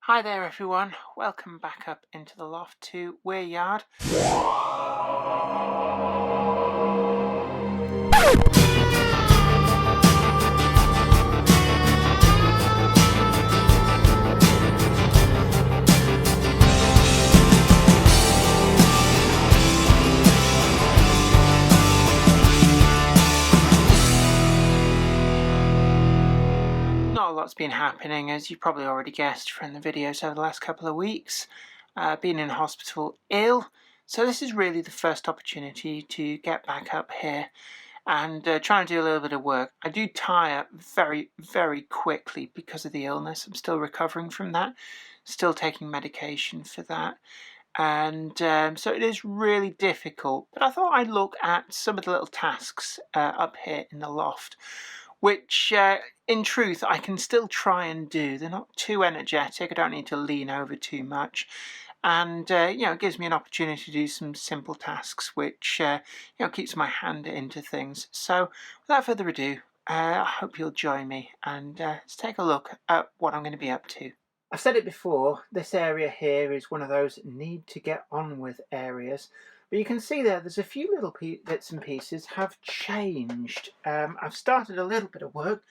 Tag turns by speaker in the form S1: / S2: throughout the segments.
S1: Hi there everyone, welcome back up into the loft to Weir Yard. Not a lot's been happening, as you probably already guessed from the videos over the last couple of weeks. Been in hospital ill, so this is really the first opportunity to get back up here and try and do a little bit of work. I do tire very, very quickly because of the illness. I'm still recovering from that, still taking medication for that. And so it is really difficult, but I thought I'd look at some of the little tasks up here in the loft, which in truth I can still try and do. They're not too energetic, I don't need to lean over too much, and it gives me an opportunity to do some simple tasks which keeps my hand into things. So without further ado, I hope you'll join me and let's take a look at what I'm going to be up to. I've said it before, this area here is one of those need to get on with areas. But you can see there's a few little bits and pieces have changed. I've started a little bit of work,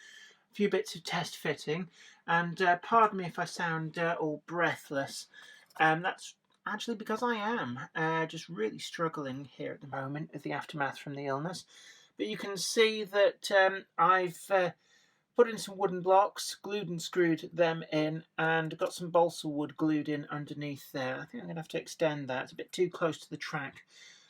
S1: a few bits of test fitting, and pardon me if I sound all breathless. That's actually because I am just really struggling here at the moment with the aftermath from the illness. But you can see that I've put in some wooden blocks, glued and screwed them in, and got some balsa wood glued in underneath there. I think I'm going to have to extend that. It's a bit too close to the track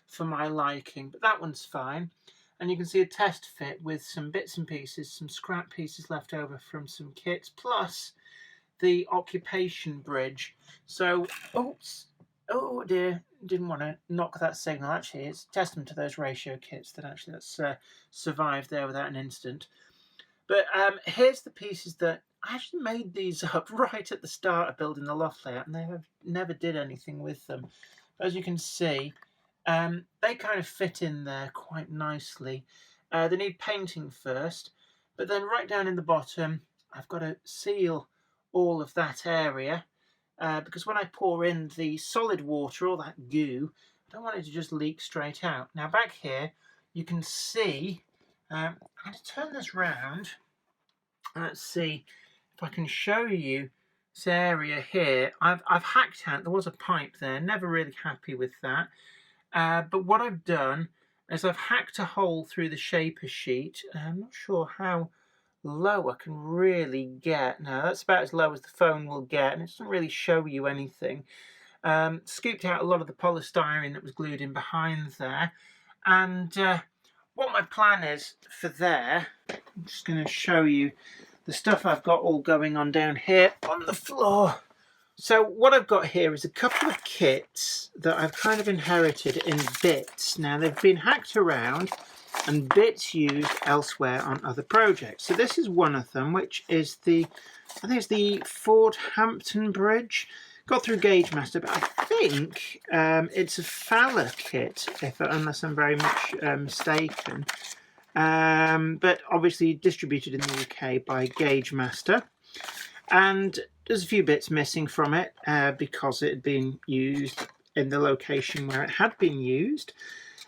S1: for my liking, but that one's fine. And you can see a test fit with some bits and pieces, some scrap pieces left over from some kits, plus the occupation bridge. So, oops, oh dear, didn't want to knock that signal. Actually, it's a testament to those ratio kits that actually that's survived there without an incident. But here's the pieces that I actually made these up right at the start of building the loft layout, and they have never did anything with them. As you can see, they kind of fit in there quite nicely. They need painting first, but then right down in the bottom, I've got to seal all of that area because when I pour in the solid water, all that goo, I don't want it to just leak straight out. Now back here, you can see. I'm going to turn this round. Let's see if I can show you this area here. I've hacked out, there was a pipe there, never really happy with that. But what I've done is I've hacked a hole through the shaper sheet. I'm not sure how low I can really get. Now that's about as low as the phone will get, and it doesn't really show you anything. Scooped out a lot of the polystyrene that was glued in behind there, and what my plan is for there, I'm just going to show you the stuff I've got all going on down here on the floor. So what I've got here is a couple of kits that I've kind of inherited in bits. Now they've been hacked around and bits used elsewhere on other projects. So this is one of them, which is I think it's the Fort Hampton Bridge. Got through Gauge Master, but I think it's a Fowler kit, unless I'm very much mistaken. But obviously distributed in the UK by Gauge Master. And there's a few bits missing from it because it had been used in the location where it had been used.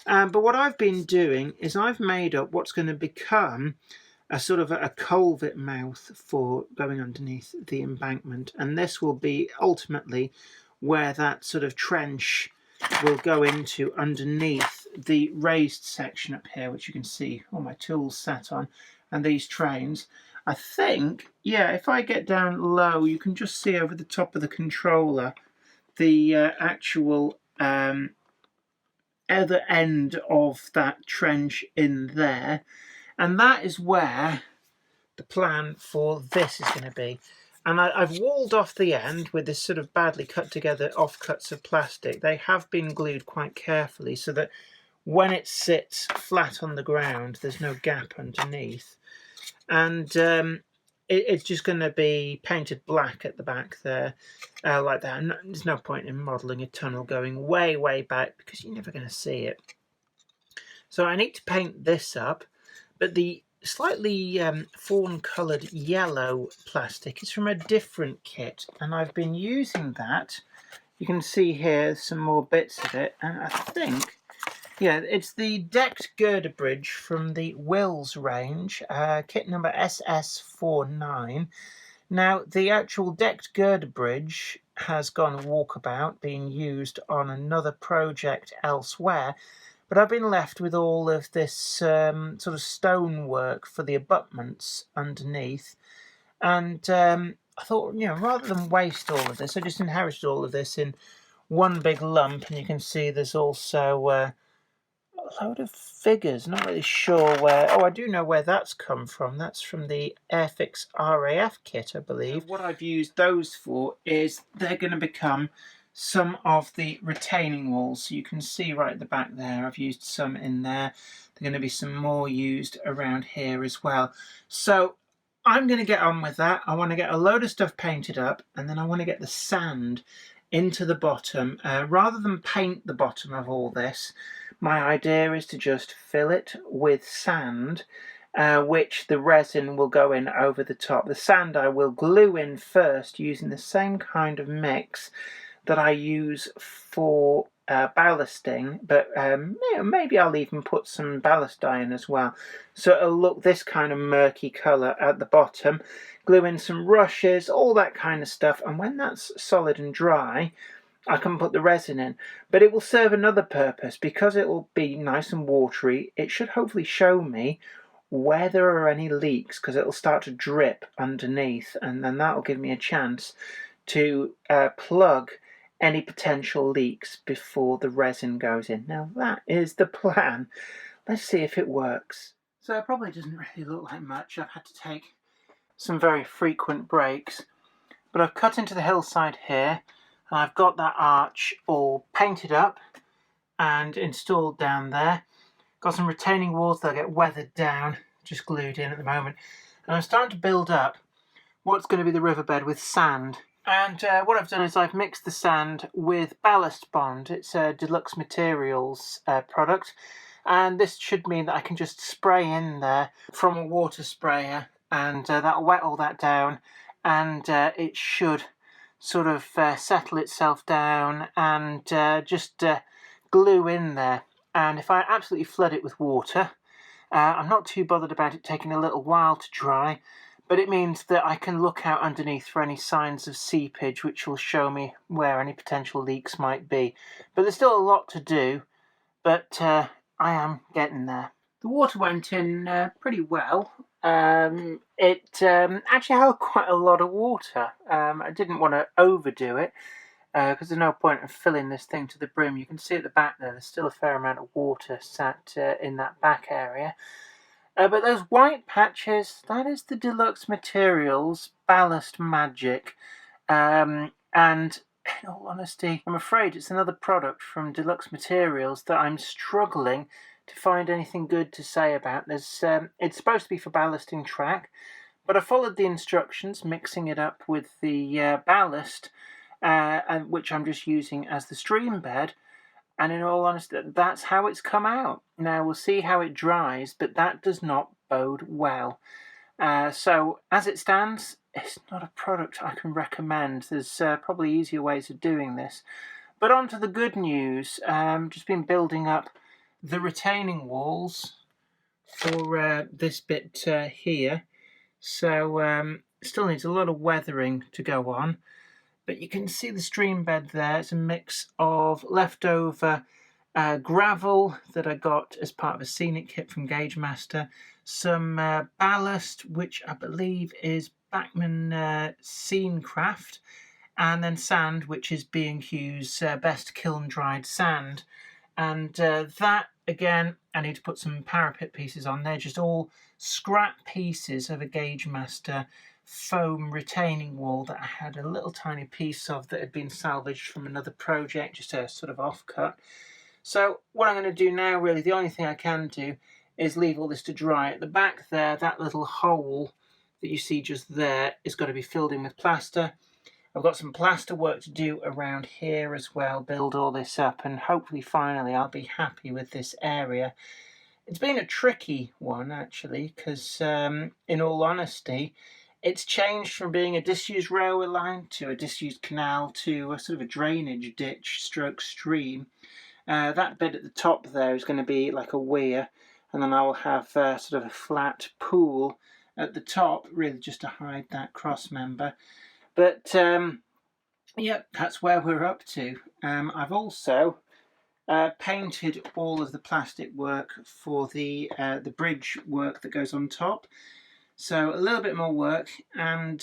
S1: But what I've been doing is I've made up what's going to become a sort of a culvert mouth for going underneath the embankment, and this will be ultimately where that sort of trench will go into underneath the raised section up here, which you can see all my tools sat on and these trains. I think, yeah, if I get down low, you can just see over the top of the controller the actual other end of that trench in there. And that is where the plan for this is going to be. And I've walled off the end with this sort of badly cut together offcuts of plastic. They have been glued quite carefully so that when it sits flat on the ground, there's no gap underneath. And it's just going to be painted black at the back there, like that. And there's no point in modelling a tunnel going way, way back because you're never going to see it. So I need to paint this up. But the slightly fawn coloured yellow plastic. It's from a different kit, and I've been using that. You can see here some more bits of it, and I think, yeah, it's the decked girder bridge from the Wills range, kit number SS49. Now, the actual decked girder bridge has gone walkabout, being used on another project elsewhere, but I've been left with all of this sort of stonework for the abutments underneath, and I thought, you know, rather than waste all of this, I just inherited all of this in one big lump, and you can see there's also a load of figures. Not really sure where. Oh, I do know where that's come from. That's from the Airfix RAF kit, I believe. What I've used those for is they're going to become some of the retaining walls. So you can see right at the back there, I've used some in there. There are going to be some more used around here as well. So I'm going to get on with that. I want to get a load of stuff painted up, and then I want to get the sand into the bottom. Rather than paint the bottom of all this, my idea is to just fill it with sand, which the resin will go in over the top. The sand I will glue in first using the same kind of mix that I use for ballasting, but maybe I'll even put some ballast dye in as well. So it'll look this kind of murky colour at the bottom. Glue in some rushes, all that kind of stuff, and when that's solid and dry, I can put the resin in. But it will serve another purpose. Because it will be nice and watery, it should hopefully show me where there are any leaks, because it'll start to drip underneath, and then that'll give me a chance to plug any potential leaks before the resin goes in. Now that is the plan. Let's see if it works. So it probably doesn't really look like much. I've had to take some very frequent breaks, but I've cut into the hillside here, and I've got that arch all painted up and installed down there. Got some retaining walls that'll get weathered down, just glued in at the moment, and I'm starting to build up what's going to be the riverbed with sand. And what I've done is I've mixed the sand with Ballast Bond. It's a Deluxe Materials product, and this should mean that I can just spray in there from a water sprayer, and that'll wet all that down, and it should sort of settle itself down and just glue in there. And if I absolutely flood it with water, I'm not too bothered about it taking a little while to dry, but it means that I can look out underneath for any signs of seepage, which will show me where any potential leaks might be. But there's still a lot to do, but I am getting there. The water went in pretty well. It actually held quite a lot of water. I didn't want to overdo it, because there's no point in filling this thing to the brim. You can see at the back there's still a fair amount of water sat in that back area. But those white patches, that is the Deluxe Materials Ballast Magic. And in all honesty, I'm afraid it's another product from Deluxe Materials that I'm struggling to find anything good to say about. It's supposed to be for ballasting track, but I followed the instructions, mixing it up with the ballast, which I'm just using as the stream bed. And in all honesty, that's how it's come out. Now we'll see how it dries, but that does not bode well. So as it stands, it's not a product I can recommend. There's probably easier ways of doing this. But on to the good news. Just been building up the retaining walls for this bit here. So still needs a lot of weathering to go on. But you can see the stream bed there. It's a mix of leftover gravel that I got as part of a scenic kit from Gauge Master, some ballast, which I believe is Bachmann Scenecraft, and then sand, which is B&Q's best kiln dried sand. And that, again, I need to put some parapet pieces on there, just all scrap pieces of a Gauge Master foam retaining wall that I had a little tiny piece of that had been salvaged from another project, just a sort of offcut. So what I'm going to do now, really, the only thing I can do is leave all this to dry. At the back there, that little hole that you see just there is going to be filled in with plaster. I've got some plaster work to do around here as well, build all this up, and hopefully finally I'll be happy with this area. It's been a tricky one actually, because in all honesty, it's changed from being a disused railway line to a disused canal to a sort of a drainage ditch stroke stream. That bit at the top there is going to be like a weir, and then I will have sort of a flat pool at the top, really just to hide that cross member. But yeah, that's where we're up to. I've also painted all of the plastic work for the bridge work that goes on top. So a little bit more work, and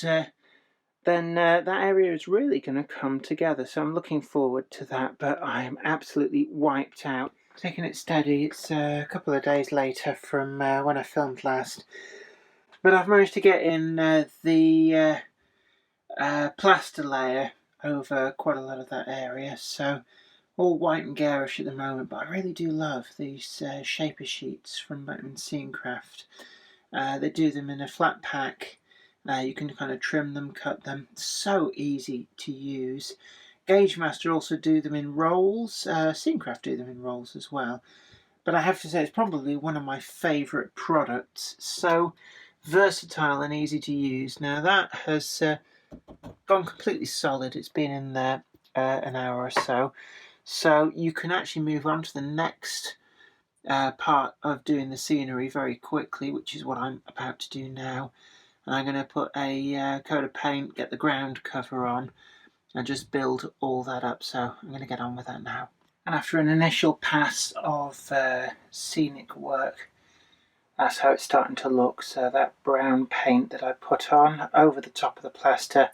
S1: then that area is really going to come together. So I'm looking forward to that, but I am absolutely wiped out. Taking it steady. It's a couple of days later from when I filmed last, but I've managed to get in the plaster layer over quite a lot of that area, so all white and garish at the moment, but I really do love these shaper sheets from Scenecraft. They do them in a flat pack. You can kind of trim them, cut them. So easy to use. Gauge Master also do them in rolls. Scenecraft do them in rolls as well. But I have to say it's probably one of my favourite products. So versatile and easy to use. Now that has gone completely solid. It's been in there an hour or so. So you can actually move on to the next part of doing the scenery very quickly, which is what I'm about to do now. And I'm going to put a coat of paint, get the ground cover on, and just build all that up. So I'm going to get on with that now. And after an initial pass of scenic work, that's how it's starting to look. So that brown paint that I put on over the top of the plaster,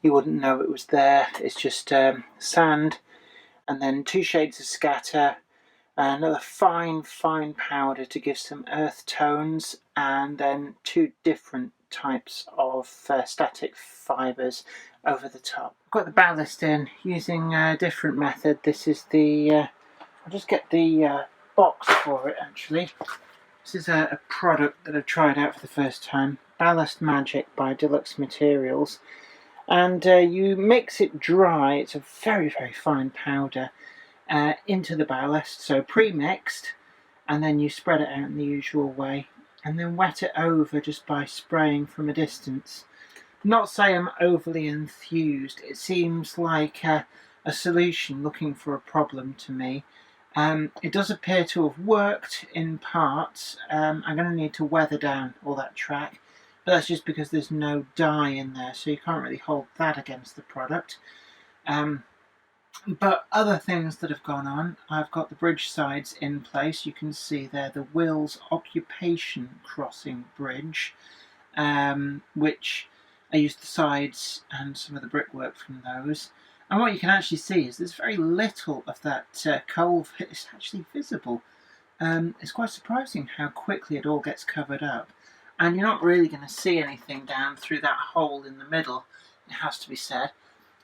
S1: you wouldn't know it was there. It's just sand, and then 2 shades of scatter, another fine powder to give some earth tones, and then 2 different types of static fibres over the top. I've got the ballast in using a different method. This is the, I'll just get the box for it actually. This is a product that I've tried out for the first time, Ballast Magic by Deluxe Materials. And you mix it dry, it's a very fine powder, into the ballast, so pre-mixed, and then you spread it out in the usual way, and then wet it over just by spraying from a distance. Not say I'm overly enthused, it seems like a solution looking for a problem to me. It does appear to have worked in parts. I'm going to need to weather down all that track, but that's just because there's no dye in there, so you can't really hold that against the product. But other things that have gone on, I've got the bridge sides in place. You can see there the Will's Occupation Crossing Bridge, which I used the sides and some of the brickwork from those. And what you can actually see is there's very little of that culvert is actually visible. It's quite surprising how quickly it all gets covered up. And you're not really going to see anything down through that hole in the middle, it has to be said.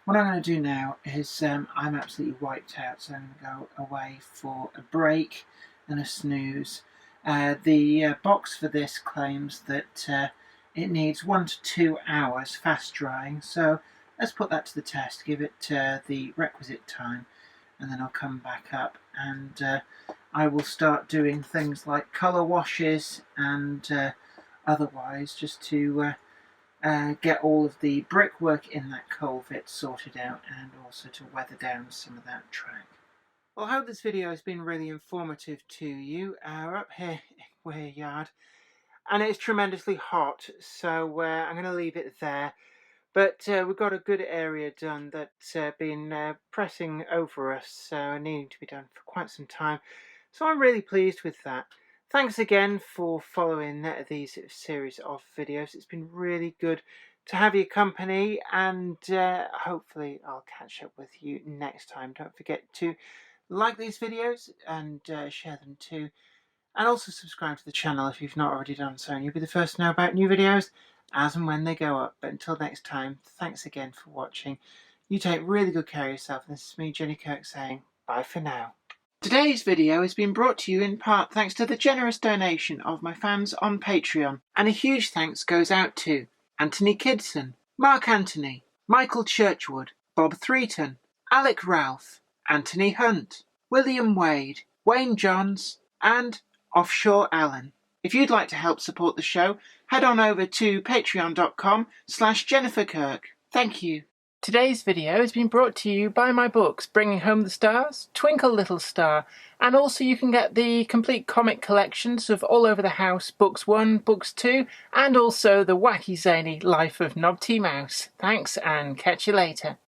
S1: What I'm going to do now is I'm absolutely wiped out, so I'm going to go away for a break and a snooze. The box for this claims that it needs 1 to 2 hours fast drying, so let's put that to the test, give it the requisite time, and then I'll come back up and I will start doing things like colour washes and otherwise, just to get all of the brickwork in that culvert sorted out, and also to weather down some of that track. Well, I hope this video has been really informative to you. We're up here in Weir Yard, and it's tremendously hot, so I'm going to leave it there. But we've got a good area done that's been pressing over us, needing to be done for quite some time. So I'm really pleased with that. Thanks again for following these series of videos. It's been really good to have your company, and hopefully I'll catch up with you next time. Don't forget to like these videos and share them too. And also subscribe to the channel if you've not already done so, and you'll be the first to know about new videos as and when they go up. But until next time, thanks again for watching. You take really good care of yourself, and this is me, Jenny Kirk, saying bye for now. Today's video has been brought to you in part thanks to the generous donation of my fans on Patreon, and a huge thanks goes out to Anthony Kidson, Mark Anthony, Michael Churchwood, Bob Threeton, Alec Ralph, Anthony Hunt, William Wade, Wayne Johns, and Offshore Alan. If you'd like to help support the show, head on over to patreon.com/Jennifer Kirk. Thank you. Today's video has been brought to you by my books, Bringing Home the Stars, Twinkle Little Star, and also you can get the complete comic collections of All Over the House, Books 1, Books 2, and also the wacky zany Life of Knobty Mouse. Thanks, and catch you later.